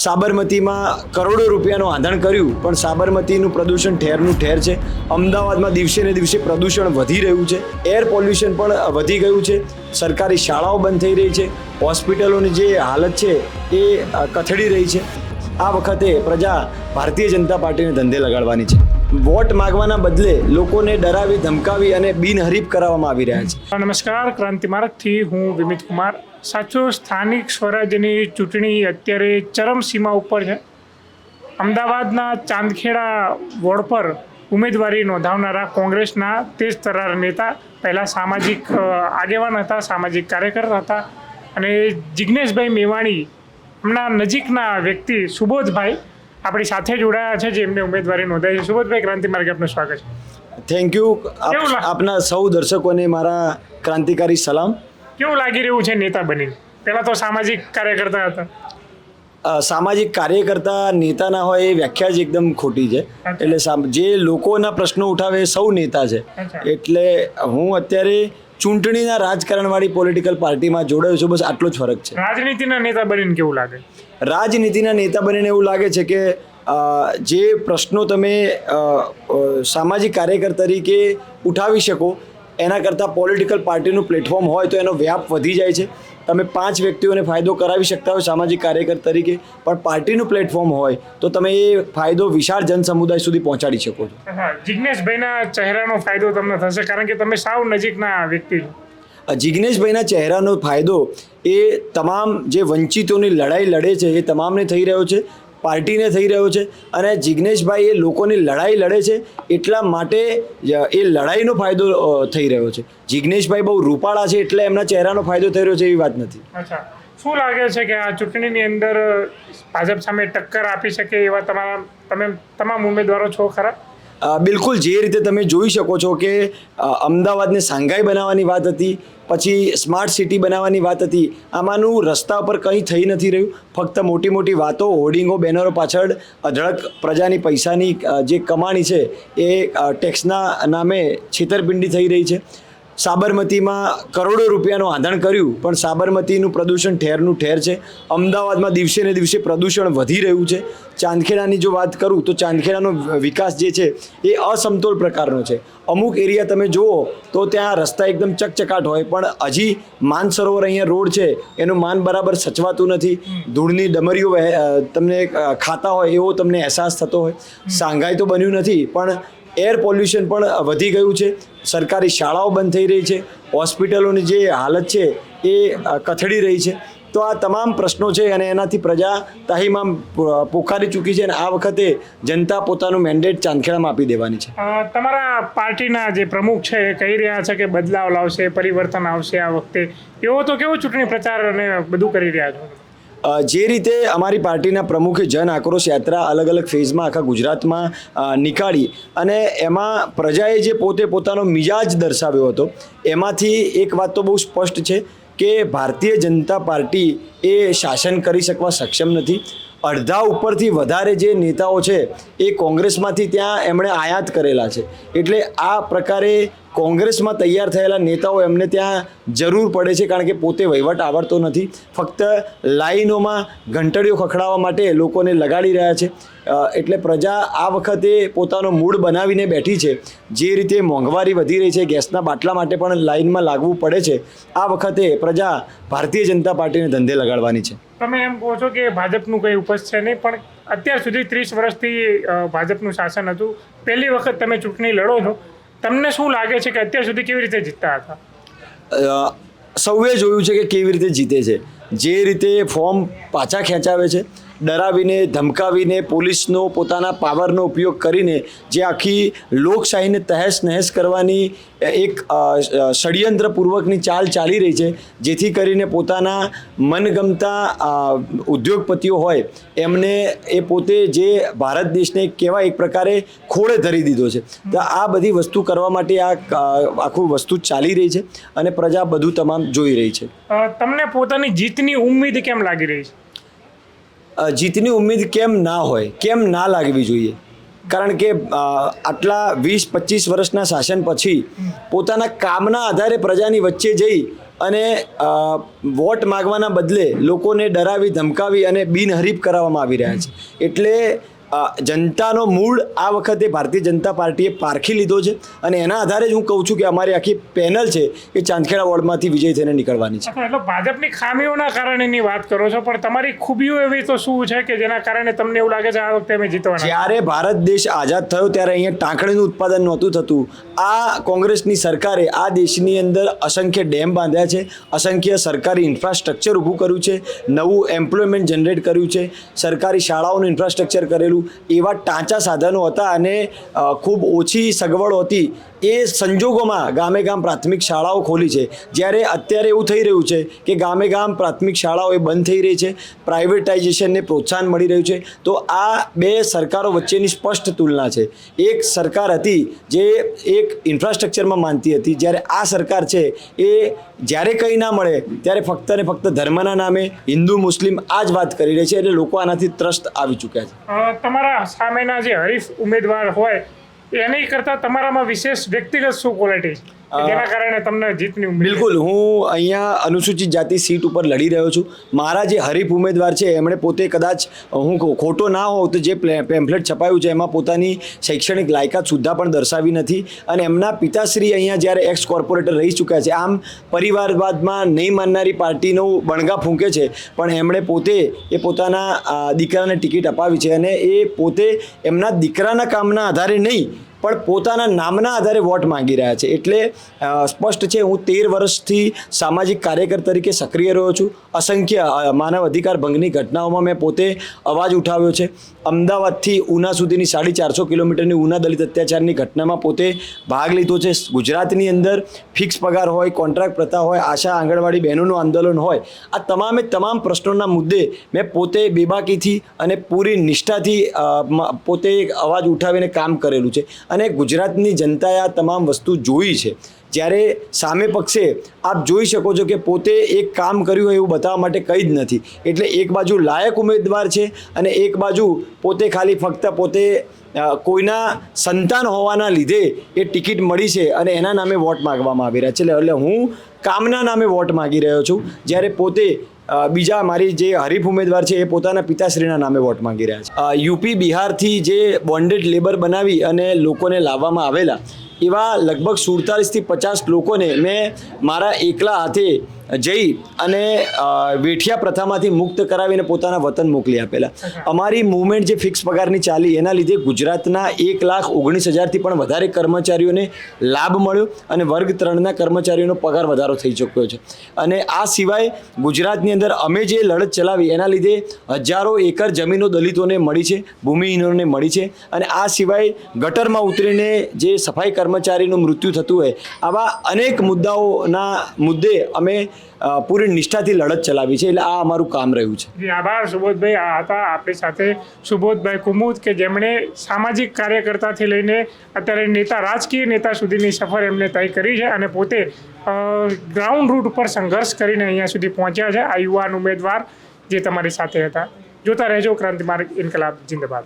સાબરમતીમાં કરોડો રૂપિયાનું આંધણ કર્યું, પણ સાબરમતીનું પ્રદૂષણ ઠેરનું ઠેર છે. અમદાવાદમાં દિવસે ને દિવસે પ્રદૂષણ વધી રહ્યું છે, એર પોલ્યુશન પણ વધી ગયું છે, સરકારી શાળાઓ બંધ થઈ રહી છે, હોસ્પિટલોની જે હાલત છે એ કથળી રહી છે. આ વખતે પ્રજા ભારતીય જનતા પાર્ટીને ધંધે લગાડવાની છે. વોટ માગવાના બદલે લોકોને ડરાવી ધમકાવી અને બિનહરીફ કરાવવામાં આવી રહ્યા છે. નમસ્કાર, ક્રાંતિમાર્ગથી હું વિમિત કુમાર. સાચો સ્થાનિક સ્વરાજ્યની ચૂંટણી અત્યારે ચરમસીમા ઉપર છે. અમદાવાદના ચાંદખેડા વોર્ડ પર ઉમેદવારી નોંધાવનારા કોંગ્રેસના તેજ તરાર નેતા, પહેલાં સામાજિક આગેવાન હતા, સામાજિક કાર્યકર હતા, અને જિજ્ઞેશભાઈ મેવાણી એમના નજીકના વ્યક્તિ સુબોધભાઈ આપણી સાથે જોડાયા છે, જે એમને ઉમેદવારી નોંધાઈ છે. સુબોધભાઈ, ક્રાંતિમાર્ગ આપનું સ્વાગત છે. Thank you. આપના સૌ દર્શકોને મારા ક્રાંતિકારી સલામ. કેવું લાગી રહ્યું છે નેતા બનીને? પહેલાં તો સામાજિક કાર્યકર્તા હતા. સામાજિક કાર્યકર્તા નેતા ના હોય એ વ્યાખ્યા જ એકદમ ખોટી છે. એટલે જે લોકોના પ્રશ્નો ઉઠાવે એ સૌ નેતા છે. એટલે હું અત્યારે ચૂંટણીના રાજકારણવાળી પોલિટિકલ પાર્ટીમાં જોડાયો છું, બસ આટલો જ ફરક છે. રાજનીતિના નેતા બનીને કેવું લાગે? રાજનીતિના નેતા બનીને એવું લાગે છે કે જે પ્રશ્નો તમે સામાજિક કાર્યકર તરીકે ઉઠાવી શકો એના કરતાં પોલિટિકલ પાર્ટીનું પ્લેટફોર્મ હોય તો એનો વ્યાપ વધી જાય છે. તમે 5 વ્યક્તિઓને ફાયદો કરાવી શકતા હોય સામાજિક કાર્યકર તરીકે, પણ પાર્ટીનું પ્લેટફોર્મ હોય તો તમે એ ફાયદો વિશાળ જનસમુદાય સુધી પહોંચાડી શકો છો. જિજ્ઞેશભાઈના ચહેરાનો ફાયદો તમને થશે, કારણ કે તમે સાવ નજીકના વ્યક્તિ છો. જિજ્ઞેશભાઈના ચહેરાનો ફાયદો એ તમામ જે વંચિતોની લડાઈ લડે છે એ તમામને થઈ રહ્યો છે, પાર્ટીને થઈ રહ્યો છે. અને જિજ્ઞેશભાઈ એ લોકોની લડાઈ લડે છે એટલા માટે એ લડાઈનો ફાયદો થઈ રહ્યો છે. જિજ્ઞેશભાઈ બહુ રૂપાળા છે એટલે એમના ચહેરાનો ફાયદો થઈ રહ્યો છે એવી વાત નથી. અચ્છા, શું લાગે છે કે આ ચૂંટણીની અંદર ભાજપ સામે ટક્કર આપી શકે એવા તમે તમામ ઉમેદવારો છો ખરા? બિલકુલ. જે રીતે તમે જોઈ શકો છો કે અમદાવાદને સાંઘાઈ બનાવવાની વાત હતી, પછી સ્માર્ટ સિટી બનાવવાની વાત હતી, આમાંનું રસ્તા પર કંઈ થઈ નથી રહ્યું. ફક્ત મોટી મોટી વાતો, હોર્ડિંગો, બેનરો પાછળ અઢળક પ્રજાની પૈસાની જે કમાણી છે એ ટેક્સના નામે છેતરપિંડી થઈ રહી છે. સાબરમતીમાં કરોડો રૂપિયાનું આંધણ કર્યું, પણ સાબરમતીનું પ્રદૂષણ ઠેરનું ઠેર છે. અમદાવાદમાં દિવસે ને દિવસે પ્રદૂષણ વધી રહ્યું છે. ચાંદખેડાની જો વાત કરું તો ચાંદખેડાનો વિકાસ જે છે એ અસમતોલ પ્રકારનો છે. અમુક એરિયા તમે જુઓ તો ત્યાં રસ્તા એકદમ ચકચકાટ હોય, પણ હજી માનસરોવર અહીંયા રોડ છે એનું માન બરાબર સચવાતું નથી. ધૂળની ડમરીઓ તમને ખાતા હોય એવો તમને અહેસાસ થતો હોય. સાંઘાઈ તો બન્યું નથી, પણ એર પોલ્યુશન પણ વધી ગયું છે, સરકારી શાળાઓ બંધ થઈ રહી છે, હોસ્પિટલોની જે હાલત છે એ કથળી રહી છે. તો આ તમામ પ્રશ્નો છે અને એનાથી પ્રજા તાહીમામ પોકારી ચૂકી છે અને આ વખતે જનતા પોતાનું મેન્ડેટ ચાંદખેડામાં આપી દેવાની છે. તમારા પાર્ટીના જે પ્રમુખ છે એ કહી રહ્યા છે કે બદલાવ લાવશે, પરિવર્તન આવશે આ વખતે. એવો તો કેવો ચૂંટણી પ્રચાર અને બધું કરી રહ્યા છો? જે રીતે અમારી પાર્ટીના પ્રમુખે જન આક્રોશ યાત્રા અલગ અલગ ફેઝમાં આખા ગુજરાતમાં નીકાળી અને એમાં પ્રજાએ જે પોતાનો મિજાજ દર્શાવ્યો હતો, એમાંથી એક વાત તો બહુ સ્પષ્ટ છે કે ભારતીય જનતા પાર્ટી એ શાસન કરી શકવા સક્ષમ નથી. અડધા ઉપરથી વધારે જે નેતાઓ છે એ કોંગ્રેસમાંથી ત્યાં એમણે આયાત કરેલા છે. એટલે આ પ્રકારે કોંગ્રેસમાં તૈયાર થયેલા નેતાઓ એમને ત્યાં જરૂર પડે છે, કારણ કે પોતે વહીવટ આવડતો નથી. ફક્ત લાઈનોમાં ઘંટડીઓ ખખડાવવા માટે લોકોને લગાડી રહ્યા છે. એટલે પ્રજા આ વખતે પોતાનો મૂડ બનાવીને બેઠી છે. જે રીતે મોંઘવારી વધી રહી છે, ગેસના બાટલા માટે પણ લાઈનમાં લાગવું પડે છે. આ વખતે પ્રજા ભારતીય જનતા પાર્ટીને ધંધે લગાડવાની છે. તમે એમ કહો છો કે ભાજપનું કંઈ ઉપજ છે નહીં, પણ અત્યાર સુધી 30 વર્ષથી ભાજપનું શાસન હતું. પહેલી વખત તમે ચૂંટણી લડો છો, તમને શું લાગે છે કે અત્યાર સુધી કેવી રીતે જીતતા હતા? સૌએ જોયું છે કે કેવી રીતે જીતે છે. જે રીતે ફોર્મ પાછા ખેંચાવે છે, ડરાવીને ધમકાવીને, પોલીસનો પોતાના પાવરનો ઉપયોગ કરીને જે આખી લોકશાહીને તહેસ નહેસ કરવાની એક ષડયંત્રપૂર્વકની ચાલ ચાલી રહી છે, જેથી કરીને પોતાના મનગમતા ઉદ્યોગપતિઓ હોય એમને એ પોતે જે ભારત દેશને કહેવાય એક પ્રકારે ખોળે ધરી દીધો છે. તો આ બધી વસ્તુ કરવા માટે આ આખું વસ્તુ ચાલી રહી છે અને પ્રજા બધું તમામ જોઈ રહી છે. તમને પોતાની જીતની ઉમ્મીદ કેમ લાગી રહી છે? જીતની ઉમ્મીદ કેમ ના હોય, કેમ ના લાગવી જોઈએ? કારણ કે આટલા 20-25 વર્ષના શાસન પછી પોતાના કામના આધારે પ્રજાની વચ્ચે જઈ અને વોટ માગવાના બદલે લોકોને ડરાવી ધમકાવી અને બિનહરીફ કરાવવામાં આવી રહ્યા છે. એટલે જનતાનો મૂળ આ વખતે ભારતીય જનતા પાર્ટીએ પારખી લીધો છે અને એના આધારે જ હું કહું છું કે અમારી આખી પેનલ છે એ ચાંદખેડા વોર્ડમાંથી વિજય થઈને નીકળવાની છે. એટલે ભાજપની ખામીઓના કારણેની વાત કરો છો, પણ તમારી ખૂબીઓ એવી તો શું છે કે જેના કારણે તમને એવું લાગે છે આ વખતે અમે જીતવાના? જ્યારે ભારત દેશ આઝાદ થયો ત્યારે અહીંયા ટાંકણીનું ઉત્પાદન નહોતું થતું. આ કોંગ્રેસની સરકારે આ દેશની અંદર અસંખ્ય ડેમ બાંધ્યા છે, અસંખ્ય સરકારી ઇન્ફ્રાસ્ટ્રક્ચર ઊભું કર્યું છે, નવું એમ્પ્લોયમેન્ટ જનરેટ કર્યું છે, સરકારી શાળાઓનું ઇન્ફ્રાસ્ટ્રક્ચર કરેલું. એવા ટાંચા સાધનો હતા અને ખૂબ ઓછી સગવડો હતી. એ સંજોગોમાં ગામે ગામ પ્રાથમિક શાળાઓ ખોલી છે. જ્યારે અત્યારે એવું થઈ રહ્યું છે કે ગામે ગામ પ્રાથમિક શાળાઓ એ બંધ થઈ રહી છે, પ્રાઇવેટાઇઝેશનને પ્રોત્સાહન મળી રહ્યું છે. તો આ બે સરકારો વચ્ચેની સ્પષ્ટ તુલના છે. એક સરકાર હતી જે એક ઇન્ફ્રાસ્ટ્રક્ચરમાં માનતી હતી, જ્યારે આ સરકાર છે એ જ્યારે કંઈ ના મળે ત્યારે ફક્ત ને ફક્ત ધર્મના નામે હિન્દુ મુસ્લિમ આ જ વાત કરી રહી છે. એટલે લોકો આનાથી ત્રસ્ત આવી ચૂક્યા છે. તમારા સામેના જે હરીફ ઉમેદવાર હોય એની કરતાં તમારામાં વિશેષ વ્યક્તિગત શું ક્વોલિટી જેના કારણે તમને જીતની ઉમેદ? બિલકુલ, હું અહીંયા અનુસૂચિત જાતિ સીટ ઉપર લડી રહ્યો છું. મારા જે હરીફ ઉમેદવાર છે એમણે પોતે, કદાચ હું ખોટો ના હોઉં તો જે પેમ્ફલેટ છપાયું છે એમાં પોતાની શૈક્ષણિક લાયકાત સુદ્ધા પણ દર્શાવી નથી. અને એમના પિતાશ્રી અહીંયા જ્યારે એક્સ કોર્પોરેટર રહી ચૂક્યા છે. આમ પરિવારવાદમાં નહીં માનનારી પાર્ટીનું બણગા ફૂંકે છે, પણ એમણે પોતે એ પોતાના દીકરાને ટિકિટ અપાવી છે અને એ પોતે એમના દીકરાના કામના આધારે નહીં પણ પોતાના નામના આધારે વોટ માંગી રહ્યા છે. એટલે સ્પષ્ટ છે, હું 13 વર્ષથી સામાજિક કાર્યકર તરીકે સક્રિય રહ્યો છું. અસંખ્ય માનવ અધિકાર ભંગની ઘટનાઓમાં મેં પોતે અવાજ ઉઠાવ્યો છે. અમદાવાદથી ઉના સુધીની 450 કિલોમીટરની ઉના દલિત અત્યાચારની ઘટનામાં પોતે ભાગ લીધો છે. ગુજરાતની અંદર ફિક્સ પગાર હોય, કોન્ટ્રાક્ટ પ્રથા હોય, આશા આંગણવાડી બહેનોનું આંદોલન હોય, આ તમામ પ્રશ્નોના મુદ્દે મેં પોતે બેબાકીથી અને પૂરી નિષ્ઠાથી પોતે અવાજ ઉઠાવીને કામ કરેલું છે. અને ગુજરાતની જનતાએ આ તમામ વસ્તુ જોઈ છે. જ્યારે સામે પક્ષે આપ જોઈ શકો છો કે પોતે એક કામ કર્યું હોય એવું બતાવવા માટે કંઈ જ નથી. એટલે એક બાજુ લાયક ઉમેદવાર છે અને એક બાજુ પોતે ખાલી ફક્ત પોતે કોઈના સંતાન હોવાના લીધે એ ટિકિટ મળી છે અને એના નામે વોટ માગવામાં આવી રહ્યા છે. એટલે હું કામના નામે વોટ માગી રહ્યો છું, જ્યારે પોતે બીજા મારી જે હરીફ ઉમેદવાર છે એ પોતાના પિતાશ્રીના નામે વોટ માંગી રહ્યા છે. યુપી બિહારથી જે બોન્ડેડ લેબર બનાવી અને લોકોને લાવવામાં આવેલા એવા લગભગ 47થી 50 લોકોને મેં મારા એકલા હાથે જઈ અને વેઠિયા પ્રથામાંથી મુક્ત કરાવીને પોતાના વતન મોકલી આપેલા. અમારી મુવમેન્ટ જે ફિક્સ પગારની ચાલી એના લીધે ગુજરાતના 1,19,000થી પણ વધારે કર્મચારીઓને લાભ મળ્યો અને વર્ગ 3ના કર્મચારીઓનો પગાર વધારો થઈ ચૂક્યો છે. અને આ સિવાય ગુજરાતની અંદર અમે જે લડત ચલાવી એના લીધે હજારો એકર જમીનો દલિતોને મળી છે, ભૂમિહીનોને મળી છે. અને આ સિવાય ગટરમાં ઉતરીને જે સફાઈ કર્મચારીનું મૃત્યુ થતું હોય, આવા અનેક મુદ્દાઓના મુદ્દે અમે પૂરી નિષ્ઠાથી લડત ચલાવી છે. એટલે આ અમારું કામ રહ્યું છે. આભાર સુબોધભાઈ. આ હતા આપણી સાથે સુબોધભાઈ કુમુદ કે જેમણે સામાજિક કાર્યકર્તાથી લઈને અત્યારે રાજકીય નેતા સુધીની સફર એમને તય કરી છે અને પોતે ગ્રાઉન્ડ રૂટ ઉપર સંઘર્ષ કરીને અહીંયા સુધી પહોંચ્યા છે. આ યુવાન ઉમેદવાર જે તમારી સાથે હતા. જોતા રહેજો ક્રાંતિ માર્ગ ઇન્કલાબ જિંદાબાદ.